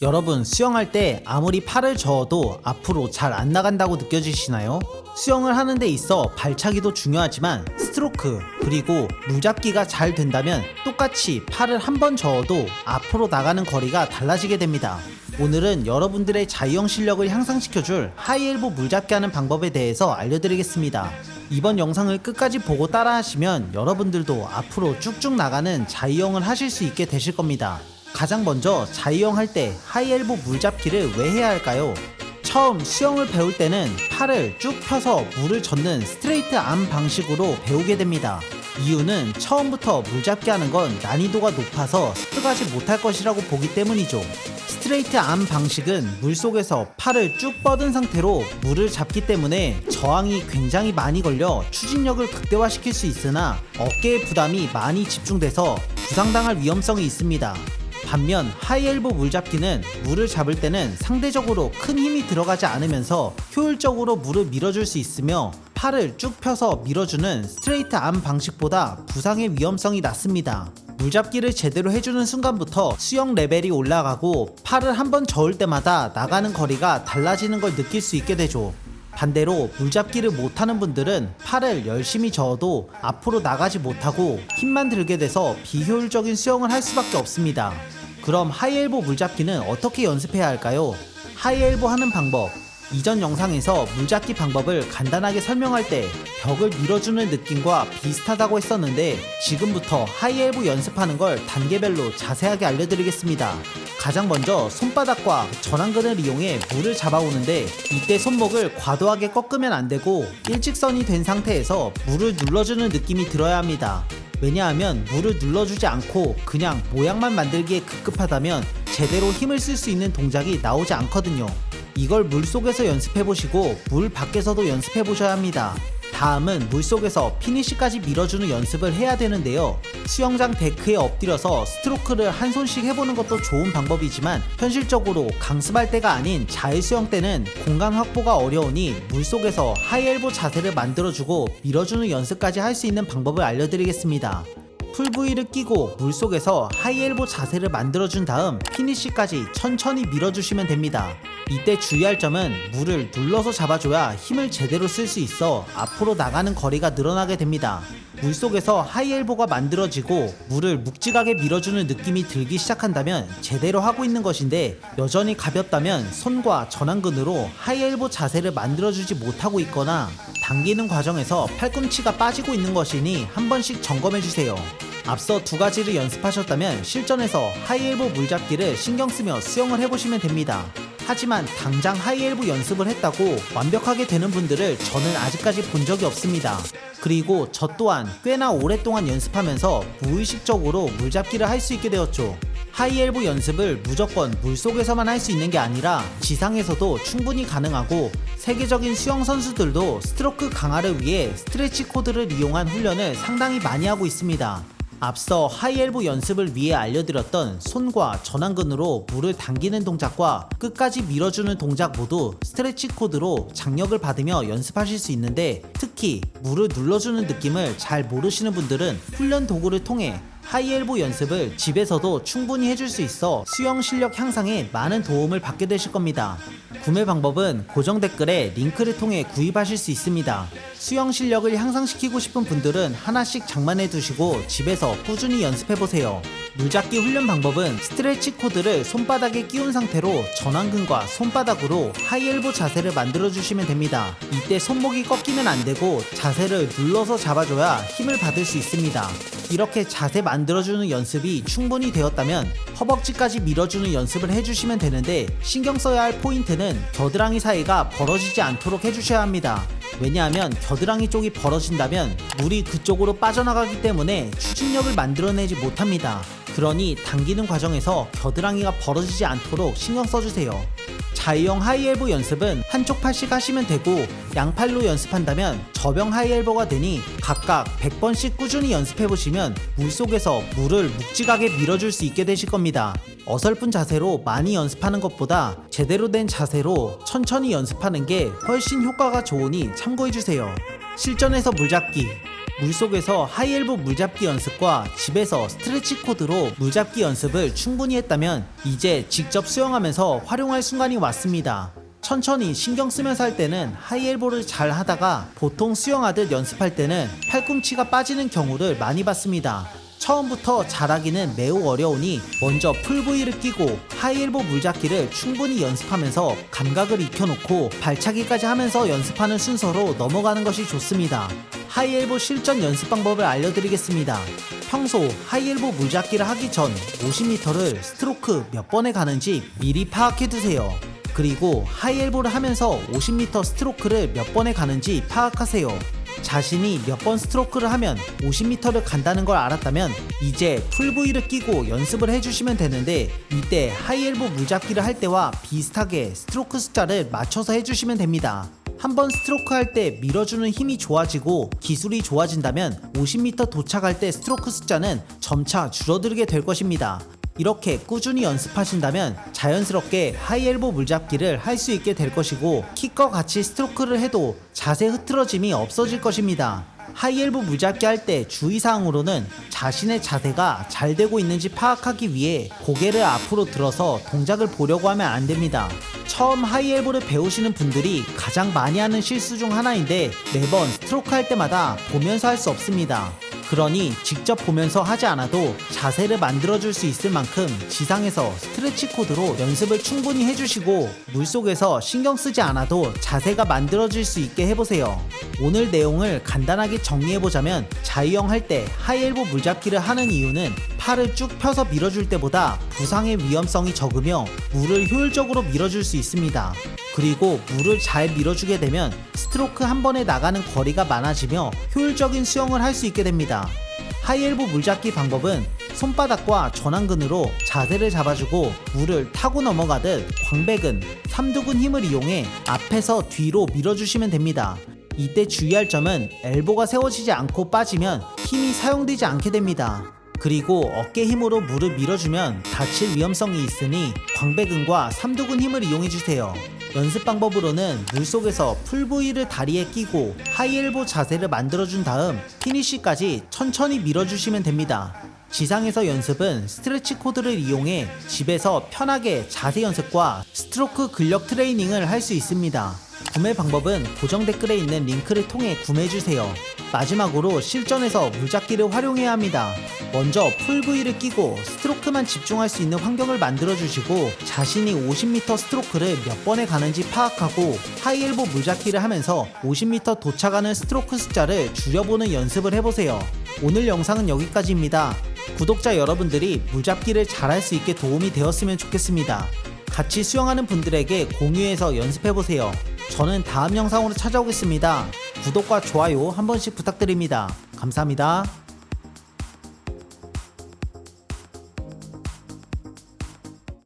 여러분, 수영할 때 아무리 팔을 저어도 앞으로 잘 안 나간다고 느껴지시나요? 수영을 하는 데 있어 발차기도 중요하지만 스트로크 그리고 물잡기가 잘 된다면 똑같이 팔을 한 번 저어도 앞으로 나가는 거리가 달라지게 됩니다. 오늘은 여러분들의 자유형 실력을 향상시켜줄 하이엘보 물잡기 하는 방법에 대해서 알려드리겠습니다. 이번 영상을 끝까지 보고 따라하시면 여러분들도 앞으로 쭉쭉 나가는 자유형을 하실 수 있게 되실 겁니다. 가장 먼저 자유형 할 때 하이엘보 물잡기를 왜 해야 할까요? 처음 수영을 배울 때는 팔을 쭉 펴서 물을 젓는 스트레이트 암 방식으로 배우게 됩니다. 이유는 처음부터 물잡기 하는 건 난이도가 높아서 습득하지 못할 것이라고 보기 때문이죠. 스트레이트 암 방식은 물속에서 팔을 쭉 뻗은 상태로 물을 잡기 때문에 저항이 굉장히 많이 걸려 추진력을 극대화시킬 수 있으나 어깨에 부담이 많이 집중돼서 부상당할 위험성이 있습니다. 반면 하이엘보 물잡기는 물을 잡을 때는 상대적으로 큰 힘이 들어가지 않으면서 효율적으로 물을 밀어줄 수 있으며 팔을 쭉 펴서 밀어주는 스트레이트 암 방식보다 부상의 위험성이 낮습니다. 물잡기를 제대로 해주는 순간부터 수영 레벨이 올라가고 팔을 한번 저을 때마다 나가는 거리가 달라지는 걸 느낄 수 있게 되죠. 반대로 물잡기를 못하는 분들은 팔을 열심히 저어도 앞으로 나가지 못하고 힘만 들게 돼서 비효율적인 수영을 할 수밖에 없습니다. 그럼 하이엘보 물잡기는 어떻게 연습해야 할까요? 하이엘보 하는 방법. 이전 영상에서 물잡기 방법을 간단하게 설명할 때 벽을 밀어주는 느낌과 비슷하다고 했었는데 지금부터 하이엘보 연습하는 걸 단계별로 자세하게 알려드리겠습니다. 가장 먼저 손바닥과 전완근을 이용해 물을 잡아오는데 이때 손목을 과도하게 꺾으면 안되고 일직선이 된 상태에서 물을 눌러주는 느낌이 들어야 합니다. 왜냐하면 물을 눌러주지 않고 그냥 모양만 만들기에 급급하다면 제대로 힘을 쓸 수 있는 동작이 나오지 않거든요. 이걸 물속에서 연습해보시고 물 밖에서도 현습해보셔야 합니다. 다음은 물속에서 피니쉬까지 밀어주는 연습을 해야 되는데요. 수영장 데크에 엎드려서 스트로크를 한 손씩 해보는 것도 좋은 방법이지만 현실적으로 강습할 때가 아닌 자유수영 때는 공간 확보가 어려우니 물속에서 하이엘보 자세를 만들어주고 밀어주는 연습까지 할 수 있는 방법을 알려드리겠습니다. 풀부위를 끼고 물속에서 하이엘보 자세를 만들어준 다음 피니쉬까지 천천히 밀어주시면 됩니다. 이때 주의할 점은 물을 눌러서 잡아줘야 힘을 제대로 쓸 수 있어 앞으로 나가는 거리가 늘어나게 됩니다. 물속에서 하이엘보가 만들어지고 물을 묵직하게 밀어주는 느낌이 들기 시작한다면 제대로 하고 있는 것인데 여전히 가볍다면 손과 전완근으로 하이엘보 자세를 만들어주지 못하고 있거나 당기는 과정에서 팔꿈치가 빠지고 있는 것이니 한 번씩 점검해주세요. 앞서 두 가지를 연습하셨다면 실전에서 하이엘보 물잡기를 신경쓰며 수영을 해보시면 됩니다. 하지만 당장 하이엘보 연습을 했다고 완벽하게 되는 분들을 저는 아직까지 본 적이 없습니다. 그리고 저 또한 꽤나 오랫동안 연습하면서 무의식적으로 물잡기를 할 수 있게 되었죠. 하이엘보 연습을 무조건 물속에서만 할 수 있는 게 아니라 지상에서도 충분히 가능하고 세계적인 수영 선수들도 스트로크 강화를 위해 스트레치 코드를 이용한 훈련을 상당히 많이 하고 있습니다. 앞서 하이엘보 연습을 위해 알려드렸던 손과 전완근으로 물을 당기는 동작과 끝까지 밀어주는 동작 모두 스트레치 코드로 장력을 받으며 연습하실 수 있는데 특히 물을 눌러주는 느낌을 잘 모르시는 분들은 훈련 도구를 통해 하이엘보 연습을 집에서도 충분히 해줄 수 있어 수영 실력 향상에 많은 도움을 받게 되실 겁니다. 구매 방법은 고정 댓글에 링크를 통해 구입하실 수 있습니다. 수영 실력을 향상시키고 싶은 분들은 하나씩 장만해 두시고 집에서 꾸준히 연습해보세요. 물잡기 훈련 방법은 스트레치 코드를 손바닥에 끼운 상태로 전완근과 손바닥으로 하이엘보 자세를 만들어 주시면 됩니다. 이때 손목이 꺾이면 안되고 자세를 눌러서 잡아줘야 힘을 받을 수 있습니다. 이렇게 자세 만들어주는 연습이 충분히 되었다면 허벅지까지 밀어주는 연습을 해주시면 되는데 신경 써야 할 포인트는 겨드랑이 사이가 벌어지지 않도록 해주셔야 합니다. 왜냐하면 겨드랑이 쪽이 벌어진다면 물이 그쪽으로 빠져나가기 때문에 추진력을 만들어내지 못합니다. 그러니 당기는 과정에서 겨드랑이가 벌어지지 않도록 신경 써주세요. 자유형 하이엘보 연습은 한쪽 팔씩 하시면 되고 양팔로 연습한다면 접영 하이엘보가 되니 각각 100번씩 꾸준히 연습해보시면 물속에서 물을 묵직하게 밀어줄 수 있게 되실 겁니다. 어설픈 자세로 많이 연습하는 것보다 제대로 된 자세로 천천히 연습하는 게 훨씬 효과가 좋으니 참고해주세요. 실전에서 물잡기 물속에서 하이엘보 물잡기 연습과 집에서 스트레치 코드로 물잡기 연습을 충분히 했다면 이제 직접 수영하면서 활용할 순간이 왔습니다. 천천히 신경 쓰면서 할 때는 하이엘보를 잘 하다가 보통 수영하듯 연습할 때는 팔꿈치가 빠지는 경우를 많이 봤습니다. 처음부터 잘하기는 매우 어려우니 먼저 풀브이를 끼고 하이엘보 물잡기를 충분히 연습하면서 감각을 익혀놓고 발차기까지 하면서 연습하는 순서로 넘어가는 것이 좋습니다. 하이엘보 실전 연습 방법을 알려드리겠습니다. 평소 하이엘보 물잡기를 하기 전 50m를 스트로크 몇 번에 가는지 미리 파악해두세요. 그리고 하이엘보를 하면서 50m 스트로크를 몇 번에 가는지 파악하세요. 자신이 몇 번 스트로크를 하면 50m를 간다는 걸 알았다면 이제 풀브이를 끼고 연습을 해주시면 되는데, 이때 하이엘보 물잡기를 할 때와 비슷하게 스트로크 숫자를 맞춰서 해주시면 됩니다. 한번 스트로크 할 때 밀어주는 힘이 좋아지고 기술이 좋아진다면 50m 도착할 때 스트로크 숫자는 점차 줄어들게 될 것입니다. 이렇게 꾸준히 연습하신다면 자연스럽게 하이엘보 물잡기를 할 수 있게 될 것이고, 킥과 같이 스트로크를 해도 자세 흐트러짐이 없어질 것입니다. 하이엘보 물잡기 할 때 주의사항으로는 자신의 자세가 잘 되고 있는지 파악하기 위해 고개를 앞으로 들어서 동작을 보려고 하면 안 됩니다. 처음 하이엘보를 배우시는 분들이 가장 많이 하는 실수 중 하나인데, 매번 스트로크 할 때마다 보면서 할 수 없습니다. 그러니 직접 보면서 하지 않아도 자세를 만들어줄 수 있을 만큼 지상에서 스트레치 코드로 연습을 충분히 해주시고, 물속에서 신경 쓰지 않아도 자세가 만들어질 수 있게 해보세요. 오늘 내용을 간단하게 정리해보자면, 자유형 할 때 하이엘보 물잡기를 하는 이유는 팔을 쭉 펴서 밀어줄 때보다 부상의 위험성이 적으며 물을 효율적으로 밀어줄 수 있습니다. 그리고 물을 잘 밀어주게 되면 스트로크 한 번에 나가는 거리가 많아지며 효율적인 수영을 할 수 있게 됩니다. 하이엘보 물잡기 방법은 손바닥과 전완근으로 자세를 잡아주고 물을 타고 넘어가듯 광배근, 삼두근 힘을 이용해 앞에서 뒤로 밀어주시면 됩니다. 이때 주의할 점은 엘보가 세워지지 않고 빠지면 힘이 사용되지 않게 됩니다. 그리고 어깨 힘으로 물을 밀어주면 다칠 위험성이 있으니 광배근과 삼두근 힘을 이용해주세요. 연습 방법으로는 물속에서 풀브이를 다리에 끼고 하이엘보 자세를 만들어준 다음 피니쉬까지 천천히 밀어주시면 됩니다. 지상에서 연습은 스트레치 코드를 이용해 집에서 편하게 자세 연습과 스트로크 근력 트레이닝을 할 수 있습니다. 구매 방법은 고정 댓글에 있는 링크를 통해 구매해주세요. 마지막으로 실전에서 물잡기를 활용해야 합니다. 먼저 풀브이를 끼고 스트로크만 집중할 수 있는 환경을 만들어주시고, 자신이 50m 스트로크를 몇 번에 가는지 파악하고 하이엘보 물잡기를 하면서 50m 도착하는 스트로크 숫자를 줄여보는 연습을 해보세요. 오늘 영상은 여기까지입니다. 구독자 여러분들이 물잡기를 잘할 수 있게 도움이 되었으면 좋겠습니다. 같이 수영하는 분들에게 공유해서 연습해보세요. 저는 다음 영상으로 찾아오겠습니다. 구독과 좋아요 한 번씩 부탁드립니다. 감사합니다.